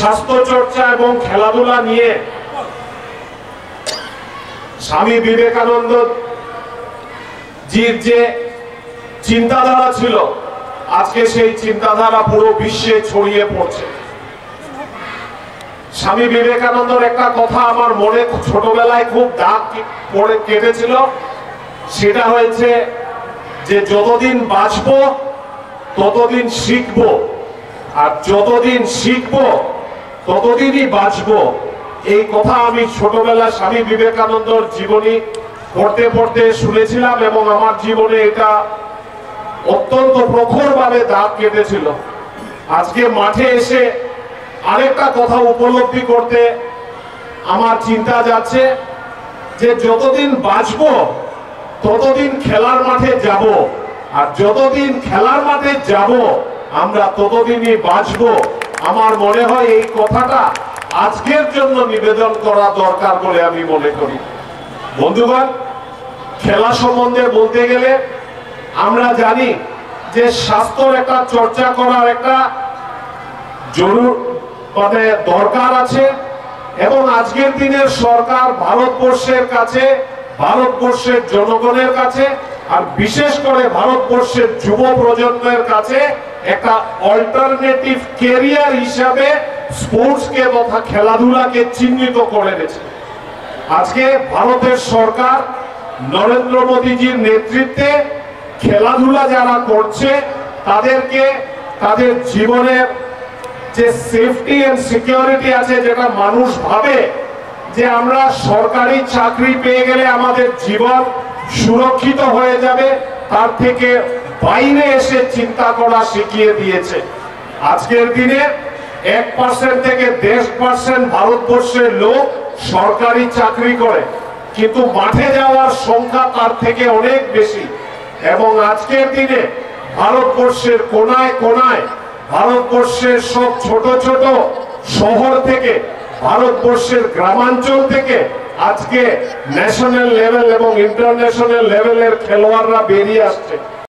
স্বাস্থ্য চর্চা এবং খেলাধুলা নিয়ে স্বামী বিবেকানন্দ জির যে চিন্তাধারা ছিল, আজকে সেই চিন্তাধারা পুরো বিশ্বে ছড়িয়ে পড়ছে। স্বামী বিবেকানন্দর একটা কথা আমার মনে ছোটবেলায় খুব দাগ পড়ে কেটেছিল, সেটা হয়েছে যে যতদিন বাঁচবো ততদিন শিখবো, আর যতদিন শিখবো ততদিনই বাঁচবো। এই কথা আমি ছোটবেলা স্বামী বিবেকানন্দর জীবনী পড়তে পড়তে শুনেছিলাম এবং আমার জীবনে এটা অত্যন্ত প্রখরভাবে দাগ কেটেছিল। আজকে মাঠে এসে আরেকটা কথা উপলব্ধি করতে আমার চিন্তা যাচ্ছে যে যতদিন বাঁচবো ততদিন খেলার মাঠে যাব, আর যতদিন খেলার মাঠে যাব আমরা ততদিনই বাঁচবো। আমার মনে হয় এই কথাটা আজকের জন্য নিবেদন করা দরকার বলে আমি মনে করি। বন্ধুগণ, খেলা সম্বন্ধে বলতে গেলে আমরা জানি যে স্বাস্থ্যর একটা চর্চা করার একটা দরকার আছে, এবং আজকের দিনের সরকার ভারতবর্ষের কাছে, ভারতবর্ষের জনগণের কাছে, আর বিশেষ করে ভারতবর্ষের যুব প্রজন্মের কাছে একটা অল্টারনেটিভ ক্যারিয়ার হিসাবে স্পোর্টসকে তথা খেলাধুলাকে চিহ্নিত করে দিয়েছে। আজকে ভারতের সরকার নরেন্দ্র মোদীজির নেতৃত্বে খেলাধুলা যারা করছে তাদেরকে তাদের জীবনের যে সেফটি এন্ড সিকিউরিটি আছে, যেটা মানুষ ভাবে যে আমরা সরকারি চাকরি পেয়ে গেলে আমাদের জীবন সুরক্ষিত হয়ে যাবে, তার থেকে বাইরে এসে চিন্তা করা শিখিয়ে দিয়েছে। আজকের দিনে 1% থেকে 10% ভারতবর্ষের লোক সরকারি চাকরি করে, কিন্তু মাঠে যাওয়ার সংখ্যা তার থেকে অনেক বেশি। এবং আজকের দিনে ভারতবর্ষের কোনায় কোনায়, ভারতবর্ষের সব ছোট ছোট শহর থেকে, ভারতবর্ষের গ্রামাঞ্চল থেকে আজকে ন্যাশনাল লেভেল এবং ইন্টারন্যাশনাল লেভেলের খেলোয়াড়রা বেরিয়ে আসছে।